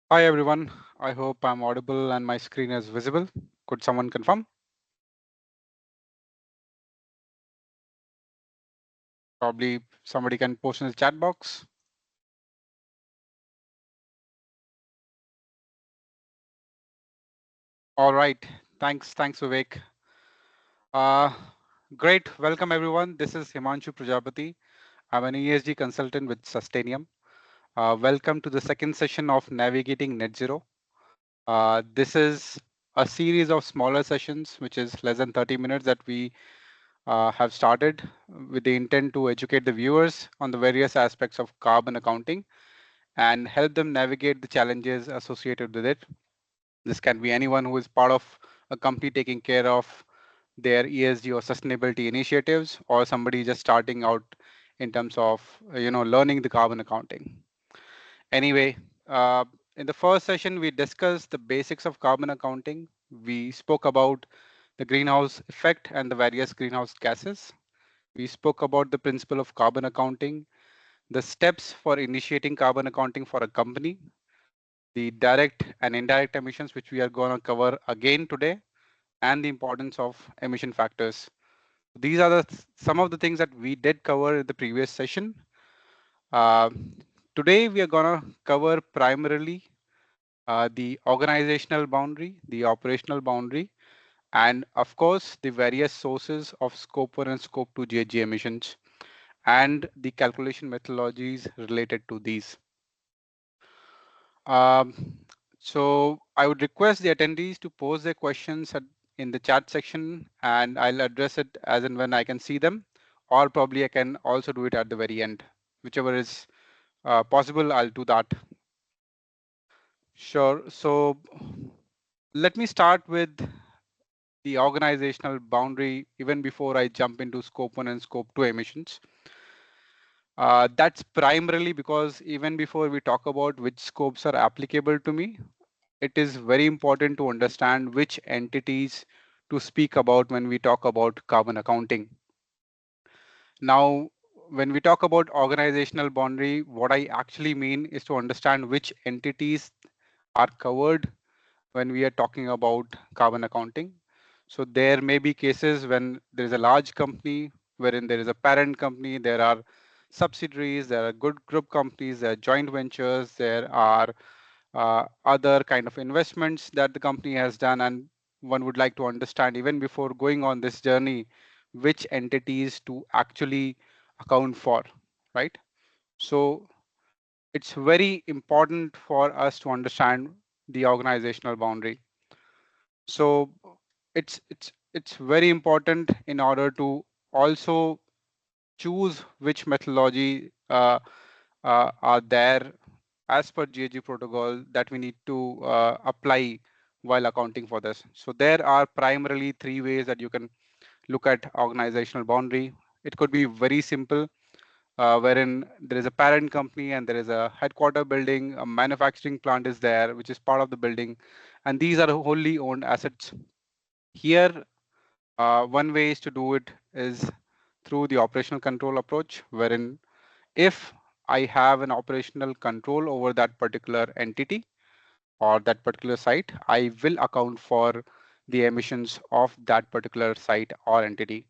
Hi everyone, I hope I'm audible and my screen is visible. Could someone confirm? Probably somebody can post in the chat box. All right, thanks Vivek. Uh, Great, welcome everyone. This is Himanshu Prajapati. I'm an ESG consultant with Sustainium. Welcome to the second session of Navigating Net Zero. This is a series of smaller sessions, which is less than 30 minutes that we have started with the intent to educate the viewers on the various aspects of carbon accounting and help them navigate the challenges associated with it. This can be anyone who is part of a company taking care of their ESG or sustainability initiatives, or somebody just starting out in terms of learning the carbon accounting. Anyway, uh, in the first session we discussed the basics of carbon accounting. We spoke about the greenhouse effect and the various greenhouse gases. We spoke about the principle of carbon accounting, the steps for initiating carbon accounting for a company, the direct and indirect emissions, which we are going to cover again today, and the importance of emission factors. These are some of the things that we did cover in the previous session. Uh, Today, we are going to cover primarily the organizational boundary, the operational boundary, and of course, the various sources of scope 1 and scope 2 GHG emissions and the calculation methodologies related to these. Um, so I would request the attendees to pose their questions in the chat section, and I'll address it as and when I can see them, or probably I can also do it at the very end. Whichever is possible, I'll do that. Sure. So let me start with the organizational boundary even before I jump into scope 1 and scope 2 emissions. That's primarily because even before we talk about which scopes are applicable to me, it is very important to understand which entities to speak about when we talk about carbon accounting. Now, when we talk about organizational boundary, what I actually mean is to understand which entities are covered when we are talking about carbon accounting. So there may be cases when there is a large company wherein there is a parent company, there are subsidiaries, there are good group companies, there are joint ventures, there are other kind of investments that the company has done, and one would like to understand even before going on this journey which entities to actually account for, right? So it's very important for us to understand the organizational boundary. So it's very important in order to also choose which methodology are there as per GHG protocol that we need to apply while accounting for this. So there are primarily three ways that you can look at organizational boundary. It could be very simple, wherein there is a parent company and there is a headquarter building, a manufacturing plant is there, which is part of the building, and these are wholly owned assets. Here, one way is to do it is through the operational control approach, wherein if I have an operational control over that particular entity or that particular site, I will account for the emissions of that particular site or entity.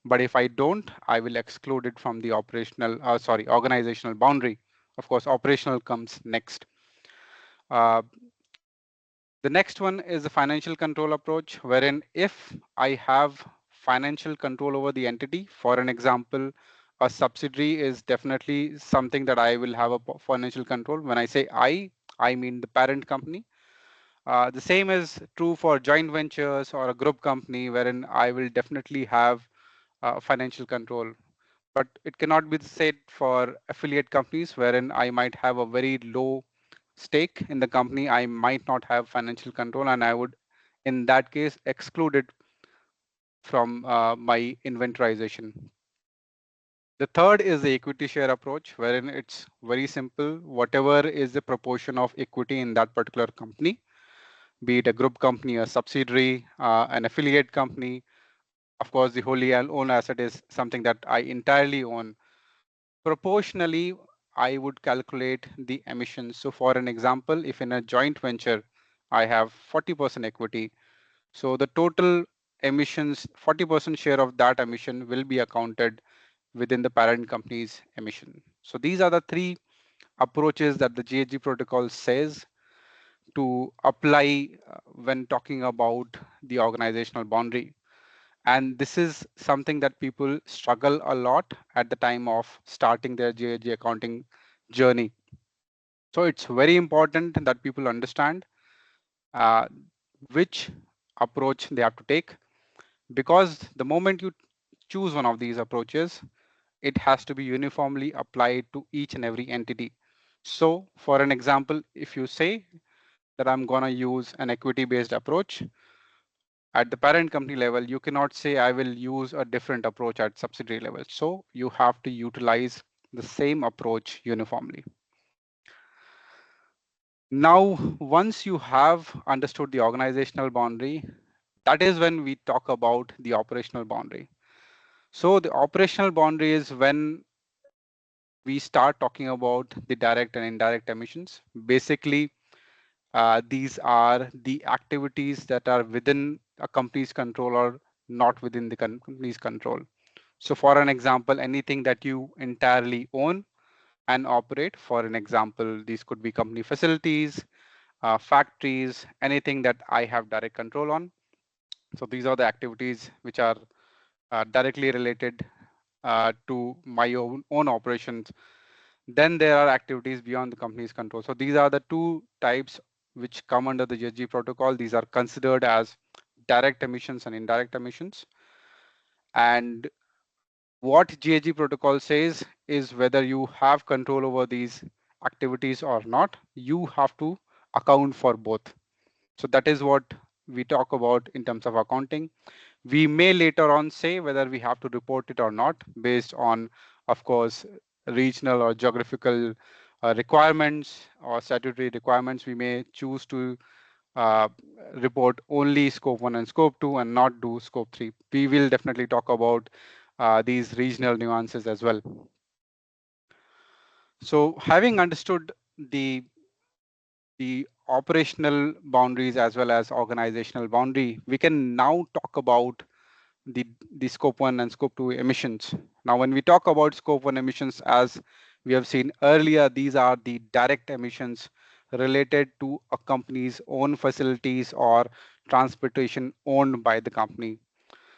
But if I don't, I will exclude it from the organizational boundary. Of course, operational comes next. Uh, the next one is the financial control approach, wherein if I have financial control over the entity, for an example, a subsidiary is definitely something that I will have a financial control. When I say I mean the parent company. The same is true for joint ventures or a group company, wherein I will definitely have financial control. But it cannot be said for affiliate companies, wherein I might have a very low stake in the company. I might not have financial control, and I would, in that case, exclude it from my inventorization. The third is the equity share approach, wherein it's very simple. Whatever is the proportion of equity in that particular company, be it a group company, a subsidiary, an affiliate company. Of course, the wholly owned asset is something that I entirely own. Proportionally, I would calculate the emissions. So for an example, if in a joint venture, I have 40% equity, so the total emissions, 40% share of that emission will be accounted within the parent company's emission. So these are the three approaches that the GHG protocol says to apply when talking about the organizational boundary. And this is something that people struggle a lot at the time of starting their GHG accounting journey. So it's very important that people understand uh, which approach they have to take, because the moment you choose one of these approaches, it has to be uniformly applied to each and every entity. So for an example, if you say that I'm going to use an equity based approach at the parent company level, you cannot say I will use a different approach at subsidiary level. So you have to utilize the same approach uniformly. Now, once you have understood the organizational boundary, that is when we talk about the operational boundary. So the operational boundary is when we start talking about the direct and indirect emissions. Basically, these are the activities that are within a company's control or not within the company's control. So for an example, anything that you entirely own and operate, for an example, these could be company facilities, factories, anything that I have direct control on. So these are the activities which are directly related to my own operations. Then there are activities beyond the company's control. So these are the two types which come under the GHG protocol. These are considered as direct emissions and indirect emissions. And what GHG protocol says is whether you have control over these activities or not, you have to account for both. So that is what we talk about in terms of accounting. We may later on say whether we have to report it or not based on, of course, regional or geographical requirements or statutory requirements. We may choose to uh, report only scope 1 and scope 2 and not do scope 3. We will definitely talk about these regional nuances as well. So having understood the operational boundaries as well as organizational boundary, we can now talk about the, the scope 1 and scope 2 emissions. Now, when we talk about scope 1 emissions, as we have seen earlier, these are the direct emissions related to a company's own facilities or transportation owned by the company.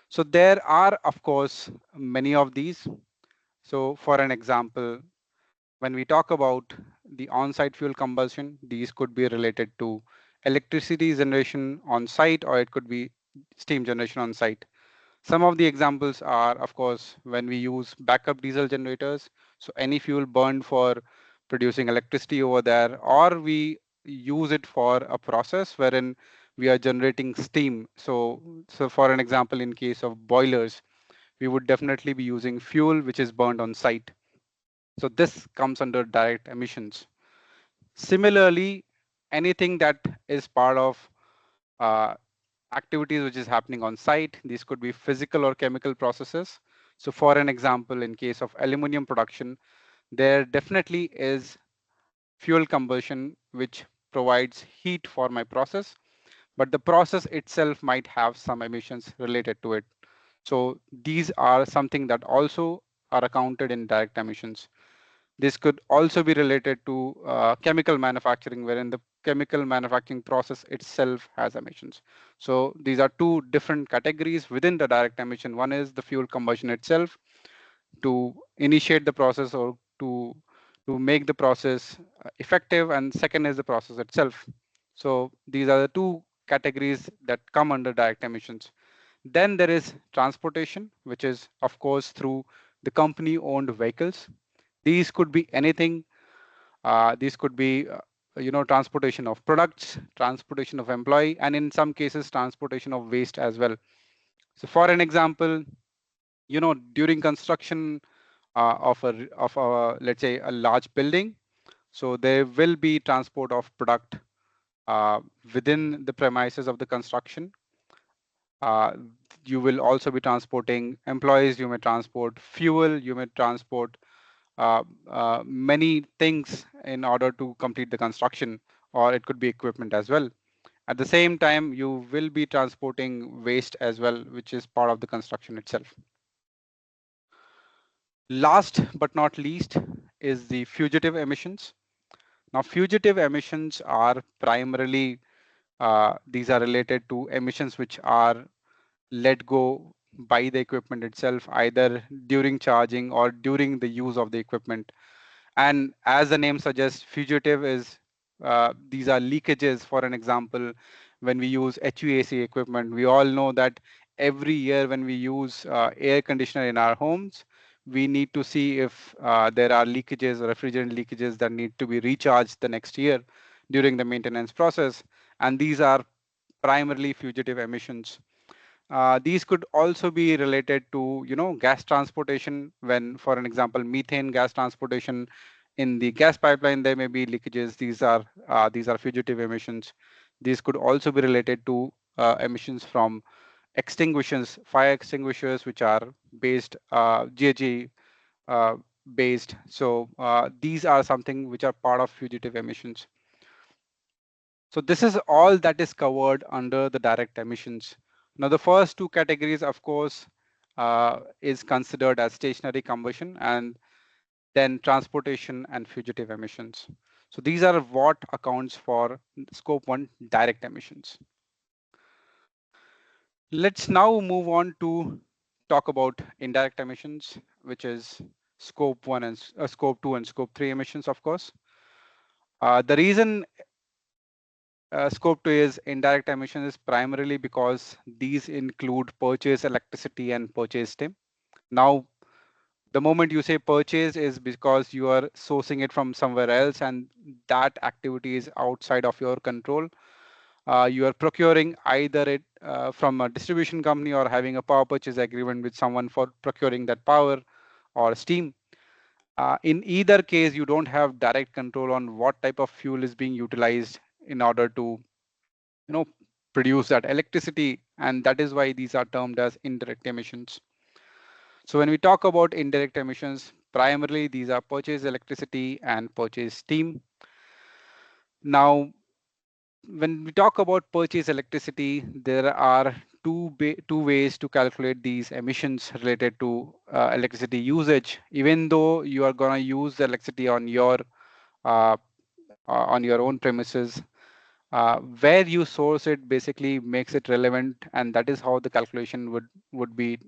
So there are, of course, many of these. So for an example, when we talk about the on-site fuel combustion, these could be related to electricity generation on site, or it could be steam generation on site. Some of the examples are, of course, when we use backup diesel generators, so any fuel burned for producing electricity over there, or we use it for a process wherein we are generating steam. So for an example, in case of boilers, we would definitely be using fuel which is burned on site. So this comes under direct emissions. Similarly, anything that is part of uh, activities which is happening on site, these could be physical or chemical processes. So for an example, in case of aluminum production, there definitely is fuel combustion which provides heat for my process, but the process itself might have some emissions related to it. So these are something that also are accounted in direct emissions. This could also be related to chemical manufacturing, wherein the chemical manufacturing process itself has emissions. So these are two different categories within the direct emission. One is the fuel combustion itself to initiate the process or to make the process effective, and second is the process itself. So these are the two categories that come under direct emissions. Then there is transportation, which is of course through the company owned vehicles. These could be anything. These could be transportation of products, transportation of employee, and in some cases transportation of waste as well. So for an example, during construction of a let's say a large building, so there will be transport of product uh, within the premises of the construction. uh, you will also be transporting employees, you may transport fuel, you may transport many things in order to complete the construction, or it could be equipment as well. At the same time, you will be transporting waste as well, which is part of the construction itself. Last but not least is the fugitive emissions. Now, fugitive emissions are primarily these are related to emissions which are let go by the equipment itself, either during charging or during the use of the equipment. And as the name suggests, fugitive is these are leakages. For an example, when we use HVAC equipment, we all know that every year when we use air conditioner in our homes, we need to see if there are leakages or refrigerant leakages that need to be recharged the next year during the maintenance process. And these are primarily fugitive emissions. These could also be related to, gas transportation. When, for an example, methane gas transportation in the gas pipeline, there may be leakages. These are fugitive emissions. These could also be related to emissions from extinguishers, fire extinguishers, which are based GHG based. So these are something which are part of fugitive emissions. So this is all that is covered under the direct emissions. Now, the first two categories, of course, is considered as stationary combustion, and then transportation and fugitive emissions. So these are what accounts for scope 1 direct emissions. Let's now move on to talk about indirect emissions, which is scope 1 and scope 2 and scope 3 emissions, of course. The reason scope 2 is indirect emissions is primarily because these include purchase electricity and purchase steam. Now, the moment you say purchase is because you are sourcing it from somewhere else, and that activity is outside of your control. You are procuring either it from a distribution company or having a power purchase agreement with someone for procuring that power or steam. In either case, you don't have direct control on what type of fuel is being utilized in order to you know produce that electricity, and that is why these are termed as indirect emissions. So when we talk about indirect emissions, primarily these are purchase electricity and purchase steam. Now, when we talk about purchase electricity, there are two ways to calculate these emissions related to electricity usage. Even though you are going to use the electricity uh, on your own premises, where you source it basically makes it relevant, and that is how the calculation would be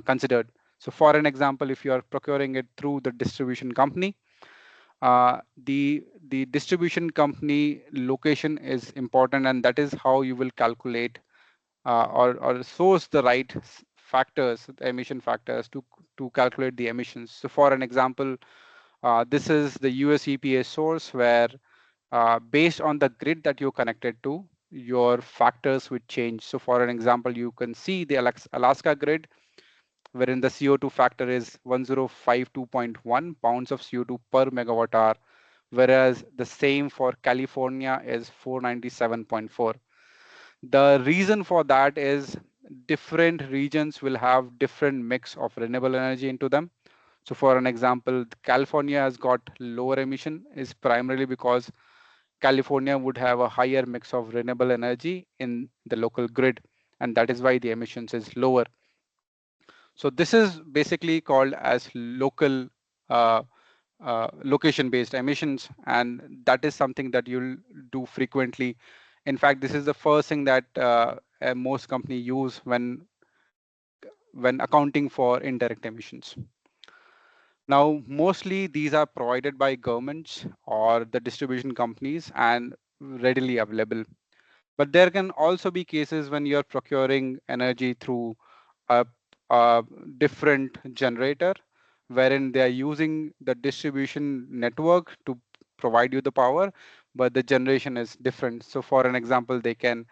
considered. So for an example, if you are procuring it through the distribution company, the distribution company location is important, and that is how you will calculate or source the right factors, the emission factors to calculate the emissions. So for an example, this is the US EPA source where based on the grid that you're connected to, your factors would change. So for an example, you can see the Alaska grid, wherein the CO2 factor is 1052.1 pounds of CO2 per megawatt hour, whereas the same for California is 497.4. The reason for that is different regions will have different mix of renewable energy into them. So for an example, California has got lower emission is primarily because California would have a higher mix of renewable energy in the local grid, and that is why the emissions is lower. So this is basically called as local uh, location-based emissions, and that is something that you'll do frequently. In fact, this is the first thing that most company use when accounting for indirect emissions. Now, mostly these are provided by governments or the distribution companies and readily available. But there can also be cases when you're procuring energy through a, a different generator, wherein they are using the distribution network to provide you the power, but the generation is different. So for an example, you can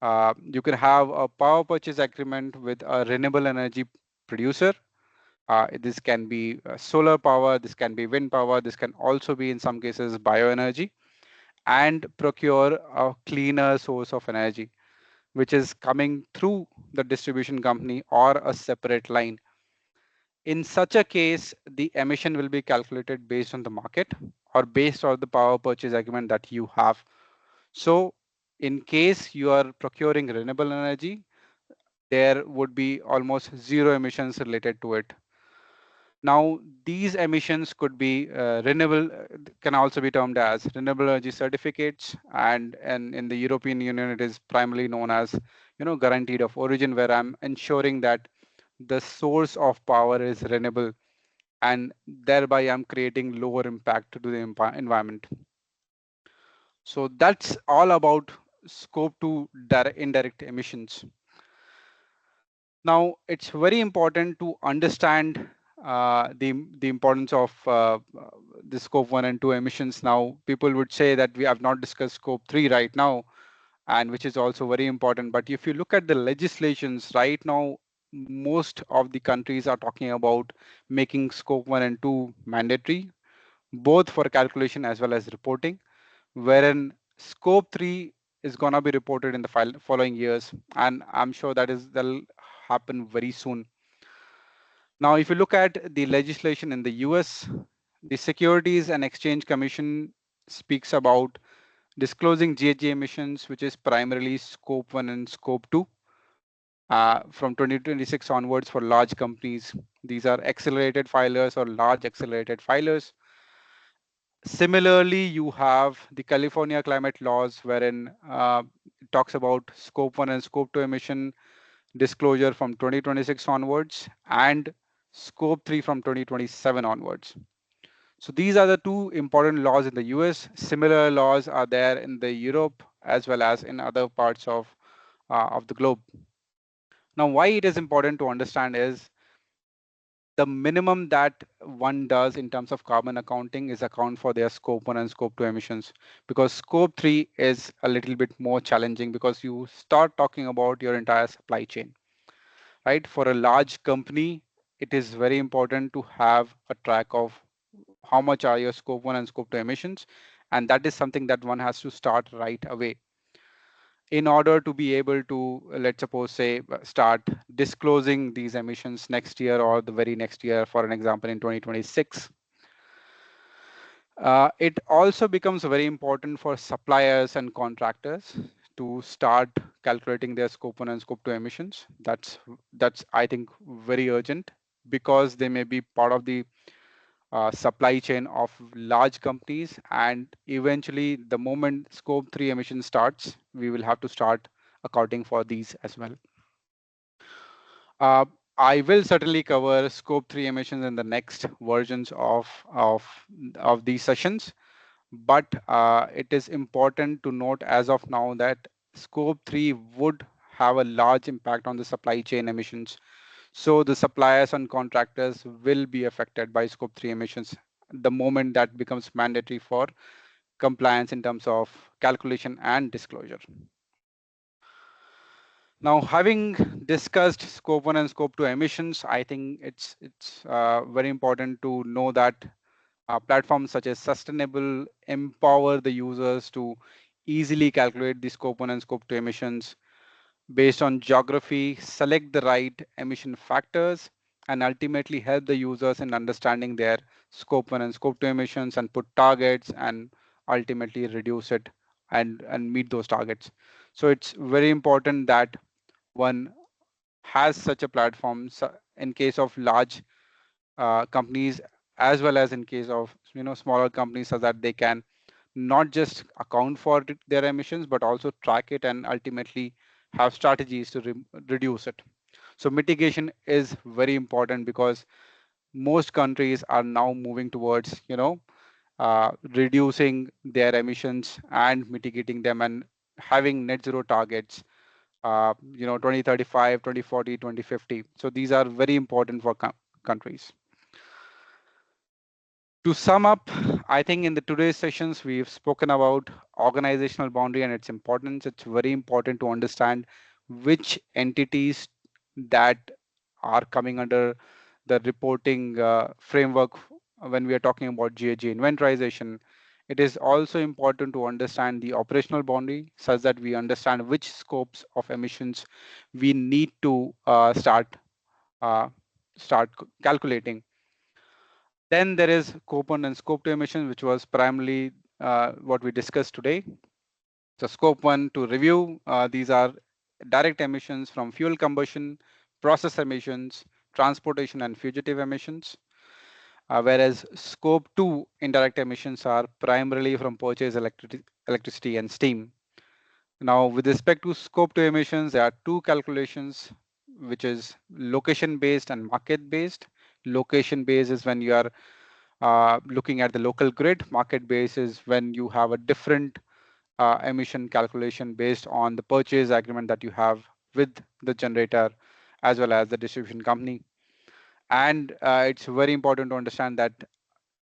have a power purchase agreement with a renewable energy producer. This can be solar power, this can be wind power, this can also be in some cases bioenergy, and procure a cleaner source of energy, which is coming through the distribution company or a separate line. In such a case, the emission will be calculated based on the market or based on the power purchase agreement that you have. So in case you are procuring renewable energy, there would be almost zero emissions related to it. Now, these emissions could be renewable, can also be termed as renewable energy certificates, and in the European Union, it is primarily known as, guaranteed of origin, where I'm ensuring that the source of power is renewable, and thereby I'm creating lower impact to the environment. So that's all about scope to indirect emissions. Now, it's very important to understand the importance of the scope 1 and 2 emissions. Now, people would say that we have not discussed scope 3 right now, and which is also very important. But if you look at the legislations right now, most of the countries are talking about making scope 1 and 2 mandatory, both for calculation as well as reporting, wherein scope 3 is going to be reported in the following years, and I'm sure that'll happen very soon. Now, if you look at the legislation in the US, the Securities and Exchange Commission speaks about disclosing GHG emissions, which is primarily scope 1 and scope 2, from 2026 onwards for large companies. These are accelerated filers or large accelerated filers. Similarly, you have the California climate laws, wherein it talks about scope 1 and scope 2 emission disclosure from 2026 onwards, and scope 3 from 2027 onwards. So these are the two important laws in the US. Similar laws are there in the Europe as well as in other parts of the globe. Now, why it is important to understand is the minimum that one does in terms of carbon accounting is account for their scope 1 and scope 2 emissions, because scope 3 is a little bit more challenging because you start talking about your entire supply chain, right? For a large company, it is very important to have a track of how much are your scope 1 and scope 2 emissions, and that is something that one has to start right away in order to be able to, let's suppose, say, start disclosing these emissions next year or the very next year, for an example, in 2026. It also becomes very important for suppliers and contractors to start calculating their scope 1 and scope 2 emissions. That's I think very urgent, because they may be part of the supply chain of large companies, and eventually the moment scope 3 emission starts, we will have to start accounting for these as well. uh, I will certainly cover scope 3 emissions in the next versions of these sessions, but it is important to note as of now that scope 3 would have a large impact on the supply chain emissions. So the suppliers and contractors will be affected by scope 3 emissions the moment that becomes mandatory for compliance in terms of calculation and disclosure. Now, having discussed scope 1 and scope 2 emissions, I think it's very important to know that platforms such as Sustainable empower the users to easily calculate the scope 1 and scope 2 emissions based on geography, select the right emission factors, and ultimately help the users in understanding their scope 1 and scope 2 emissions and put targets and ultimately reduce it and meet those targets. So it's very important that one has such a platform in case of large companies, as well as in case of smaller companies, so that they can not just account for their emissions but also track it and ultimately have strategies to reduce it. So mitigation is very important, because most countries are now moving towards reducing their emissions and mitigating them and having net zero targets, 2035, 2040, 2050. So these are very important for countries. To sum up, I think in the today's sessions, we've spoken about organizational boundary and its importance. It's very important to understand which entities that are coming under the reporting framework when we are talking about GHG inventorization. It is also important to understand the operational boundary such that we understand which scopes of emissions we need to start uh, start calculating. Then there is scope 1 and scope 2 emissions, which was primarily what we discussed today. So scope 1 to review, these are direct emissions from fuel combustion, process emissions, transportation and fugitive emissions. Whereas scope 2 indirect emissions are primarily from purchase electricity and steam. Now, with respect to scope 2 emissions, there are two calculations, which is location based and market based. Location based is when you are looking at the local grid. Market based is when you have a different emission calculation based on the purchase agreement that you have with the generator as well as the distribution company. And it's very important to understand that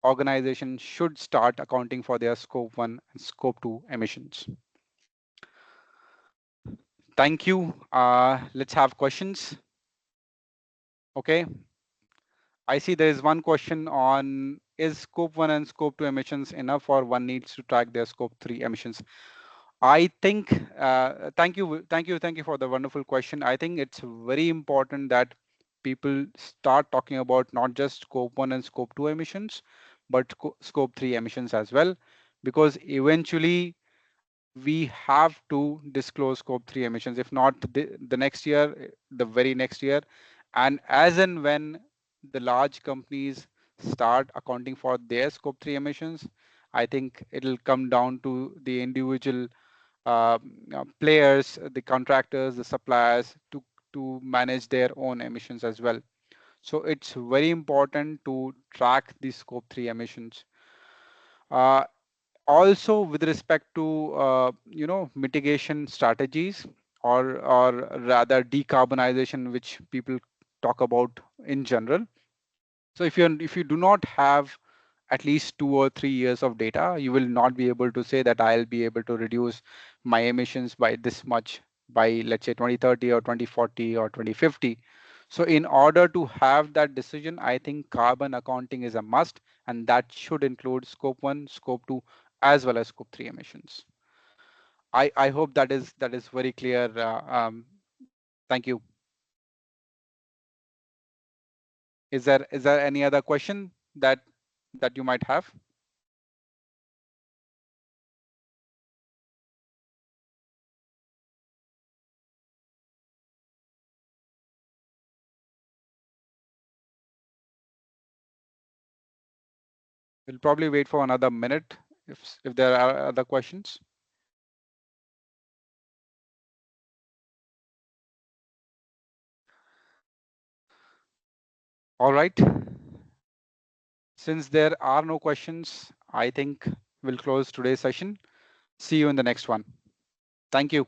organizations should start accounting for their scope 1 and scope 2 emissions. Thank you. Let's have questions. Okay. I see there is one question on, is scope 1 and scope 2 emissions enough or one needs to track their scope 3 emissions? I think, thank you for the wonderful question. I think it's very important that people start talking about not just scope 1 and scope 2 emissions, but scope 3 emissions as well, because eventually we have to disclose scope 3 emissions, if not the next year, the very next year. And as and when the large companies start accounting for their scope 3 emissions, I think it'll come down to the individual players, the contractors, the suppliers to manage their own emissions as well. So it's very important to track the scope 3 emissions. Uh, Also, with respect to mitigation strategies, or rather decarbonization, which people talk about in general. So if you do not have at least 2 or 3 years of data, you will not be able to say that I'll be able to reduce my emissions by this much by, let's say, 2030 or 2040 or 2050. So in order to have that decision, I think carbon accounting is a must, and that should include scope 1, scope 2, as well as scope 3 emissions. I hope that is very clear. Thank you. Is there any other question that you might have? We'll probably wait for another minute if there are other questions. All right. Since there are no questions, I think we'll close today's session. See you in the next one. Thank you.